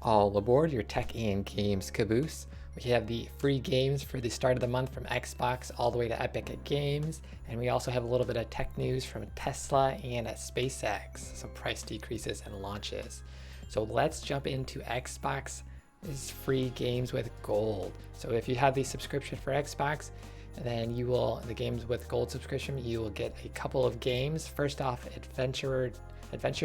All aboard your tech and games caboose. We have the free games for the start of the month from Xbox all the way to Epic Games, and we also have a little bit of tech news from Tesla and SpaceX, some price decreases and launches. So let's jump into Xbox's free games with gold. So if you have the subscription for Xbox, then the games with gold subscription, you will get a couple of games. First off, Adventure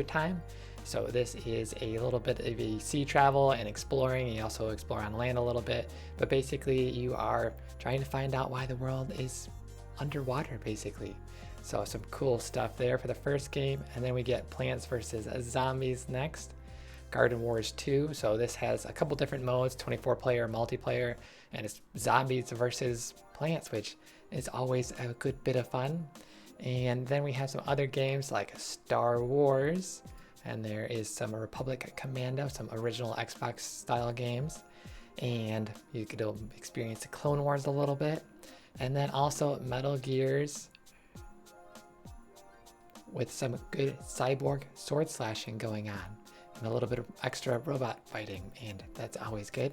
Time. So this is a little bit of a sea travel and exploring. You also explore on land a little bit, but basically you are trying to find out why the world is underwater, basically. So some cool stuff there for the first game. And then we get Plants vs. Zombies next. Garden Wars 2. So this has a couple different modes, 24-player multiplayer, and it's zombies versus plants, which is always a good bit of fun. And then we have some other games like Star Wars, and there is some Republic Commando, some original Xbox style games, and you could experience the Clone Wars a little bit. And then also Metal Gears with some good cyborg sword slashing going on, and a little bit of extra robot fighting, and that's always good.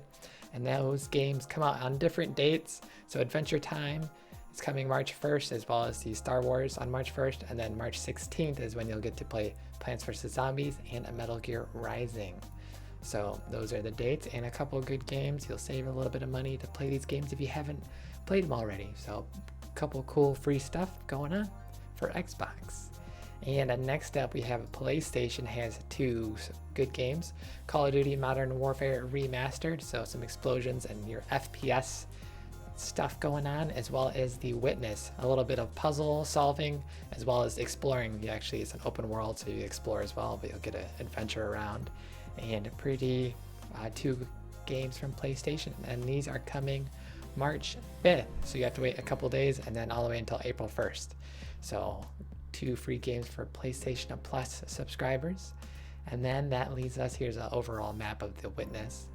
And those games come out on different dates. So Adventure Time is coming March 1st, as well as the Star Wars on March 1st, and then March 16th is when you'll get to play Plants vs. Zombies and a Metal Gear Rising. So those are the dates, and a couple of good games. You'll save a little bit of money to play these games if you haven't played them already. So a couple cool free stuff going on for Xbox. And next up, we have PlayStation has two good games. Call of Duty Modern Warfare Remastered, so some explosions and your FPS stuff going on, as well as The Witness, a little bit of puzzle solving, as well as exploring. It's an open world, so you explore as well, but you'll get an adventure around. And pretty two games from PlayStation, and these are coming March 5th, so you have to wait a couple days, and then all the way until April 1st. So 2 free games for PlayStation Plus subscribers. And then that leads us, here's an overall map of The Witness.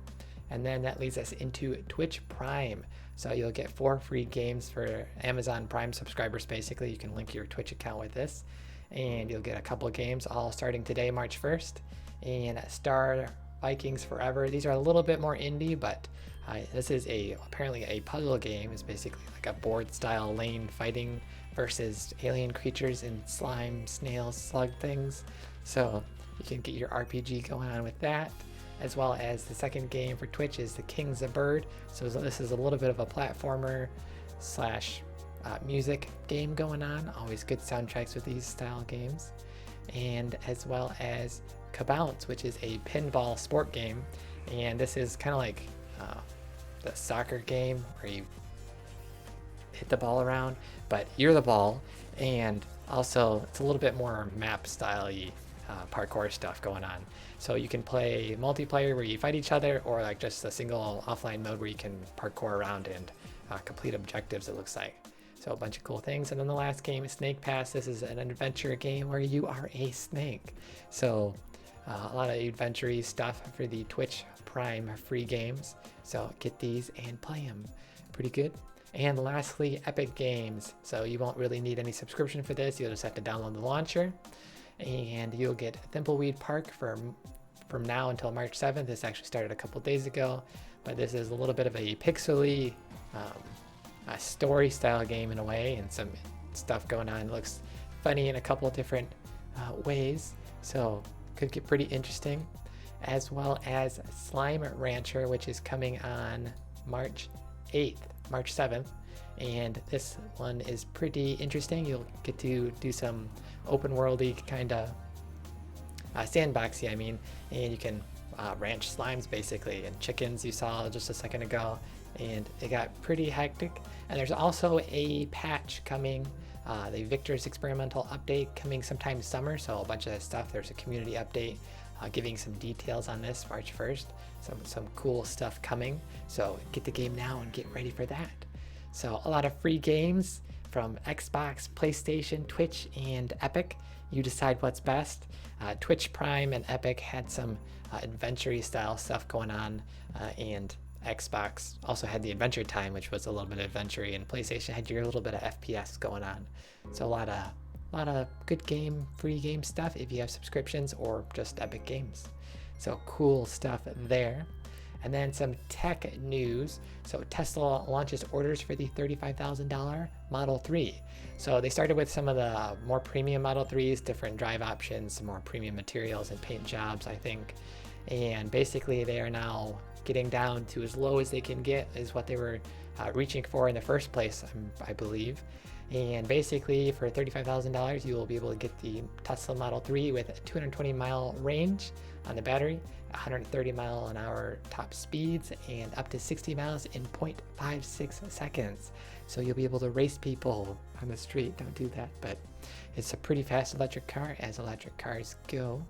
And then that leads us into Twitch Prime. So you'll get 4 free games for Amazon Prime subscribers. Basically, you can link your Twitch account with this, and you'll get a couple of games all starting today, March 1st. And Star Vikings Forever. These are a little bit more indie, but this is apparently a puzzle game. It's basically like a board-style lane fighting versus alien creatures and slime, snails, slug things. So you can get your RPG going on with that, as well as the second game for Twitch is The King's a Bird. So this is a little bit of a platformer slash music game going on. Always good soundtracks with these style games. And as well as TechCaboose, which is a pinball sport game. And this is kind of like the soccer game where you hit the ball around, but you're the ball. And also it's a little bit more map style-y parkour stuff going on. So you can play multiplayer where you fight each other, or like just a single offline mode where you can parkour around and complete objectives, it looks like. So a bunch of cool things. And then the last game is Snake Pass. This is an adventure game where you are a snake. So a lot of adventure-y stuff for the Twitch Prime free games. So get these and play them. Pretty good. And lastly, Epic Games. So you won't really need any subscription for this. You'll just have to download the launcher. And you'll get Thimbleweed Park from now until March 7th. This actually started a couple days ago, but this is a little bit of a pixely a story style game in a way, and some stuff going on. It looks funny in a couple different ways, so could get pretty interesting. As well as Slime Rancher, which is coming on March 7th. And this one is pretty interesting. You'll get to do some open worldy kind of sandboxy, and you can ranch slimes basically, and chickens you saw just a second ago, and it got pretty hectic. And there's also a patch coming, the Victor's experimental update coming sometime summer, so a bunch of stuff. There's a community update giving some details on this March 1st, some cool stuff coming. So get the game now and get ready for that. So a lot of free games from Xbox, PlayStation, Twitch, and Epic. You decide what's best. Twitch Prime and Epic had some adventure-y style stuff going on, and Xbox also had the Adventure Time, which was a little bit of adventure-y, and PlayStation had your little bit of FPS going on. So a lot of good free game stuff if you have subscriptions or just Epic Games. So cool stuff there. And then some tech news. So Tesla launches orders for the $35,000 Model 3. So they started with some of the more premium Model 3s, different drive options, some more premium materials and paint jobs, I think. And basically they are now getting down to as low as they can get is what they were reaching for in the first place, I believe. And basically for $35,000 you will be able to get the Tesla Model 3 with a 220-mile range on the battery, 130-mile-an-hour top speeds, and up to 60 miles in 0.56 seconds. So you'll be able to race people on the street. Don't do that, but it's a pretty fast electric car, as electric cars go.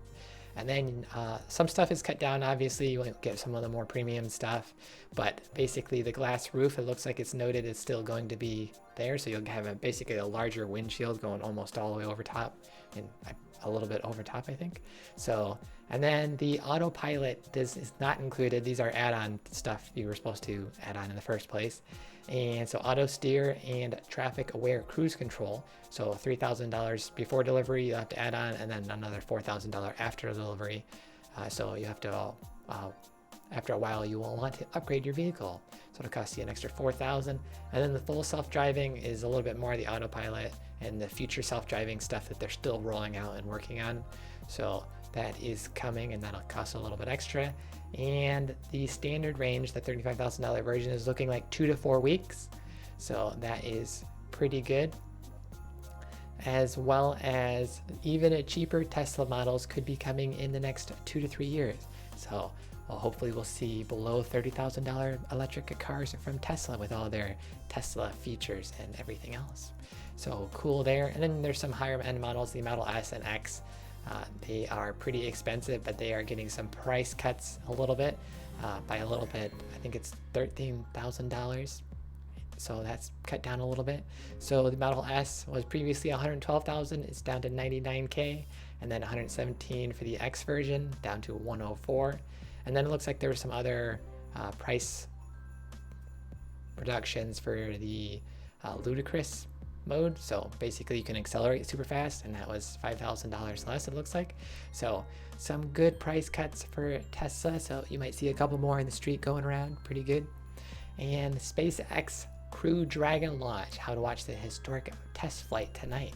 And then some stuff is cut down. Obviously, you won't get some of the more premium stuff, but basically the glass roof, it looks like it's noted, is still going to be there. So you'll have basically a larger windshield going almost all the way over top, and a little bit over top, I think. So, and then the autopilot is not included. These are add-on stuff you were supposed to add on in the first place. And so auto steer and traffic aware cruise control. So $3,000 before delivery you have to add on, and then another $4,000 after delivery. So you have to, after a while, you will want to upgrade your vehicle. So it'll cost you an extra $4,000. And then the full self-driving is a little bit more the autopilot and the future self-driving stuff that they're still rolling out and working on. So that is coming, and that'll cost a little bit extra. And the standard range, the $35,000 version, is looking like 2 to 4 weeks. So that is pretty good. As well as even a cheaper Tesla models could be coming in the next 2 to 3 years. So well, hopefully we'll see below $30,000 electric cars from Tesla with all their Tesla features and everything else. So cool there. And then there's some higher end models, the Model S and X. They are pretty expensive, but they are getting some price cuts a little bit, by a little bit. I think it's $13,000. So that's cut down a little bit. So the Model S was previously $112,000. It's down to $99K, and then $117 for the X version, down to $104. And then it looks like there were some other price reductions for the ludicrous mode. So basically you can accelerate super fast, and that was $5,000 less, it looks like. So some good price cuts for Tesla. So you might see a couple more in the street going around, pretty good. And SpaceX Crew Dragon launch, how to watch the historic test flight tonight.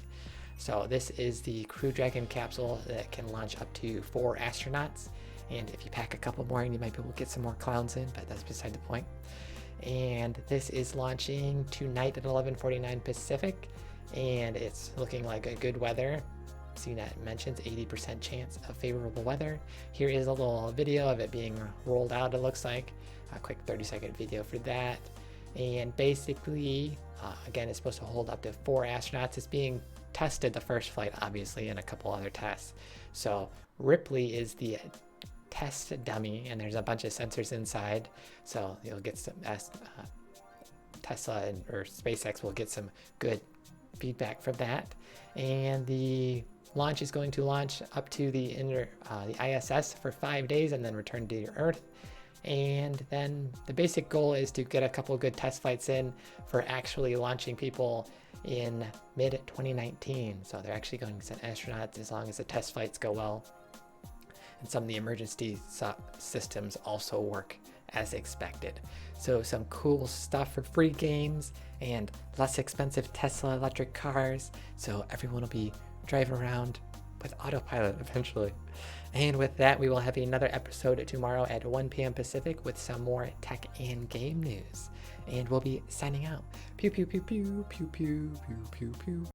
So this is the Crew Dragon capsule that can launch up to 4 astronauts. And if you pack a couple more in, you might be able to get some more clowns in, but that's beside the point. And this is launching tonight at 11:49 Pacific, and it's looking like a good weather. CNET mentions 80% chance of favorable weather. Here is a little video of it being rolled out, it looks like. A quick 30-second video for that. And basically, again, it's supposed to hold up to 4 astronauts. It's being tested the first flight, obviously, and a couple other tests. So Ripley is the test dummy, and there's a bunch of sensors inside, so you'll get some Tesla or SpaceX will get some good feedback from that. And the launch is going to launch up to the ISS for 5 days and then return to Earth. And then the basic goal is to get a couple of good test flights in for actually launching people in mid-2019. So they're actually going to send astronauts as long as the test flights go well. And some of the emergency systems also work as expected. So some cool stuff for free games and less expensive Tesla electric cars. So everyone will be driving around with autopilot eventually. And with that, we will have another episode tomorrow at 1 p.m. Pacific with some more tech and game news. And we'll be signing out. Pew, pew, pew, pew, pew, pew, pew, pew, pew.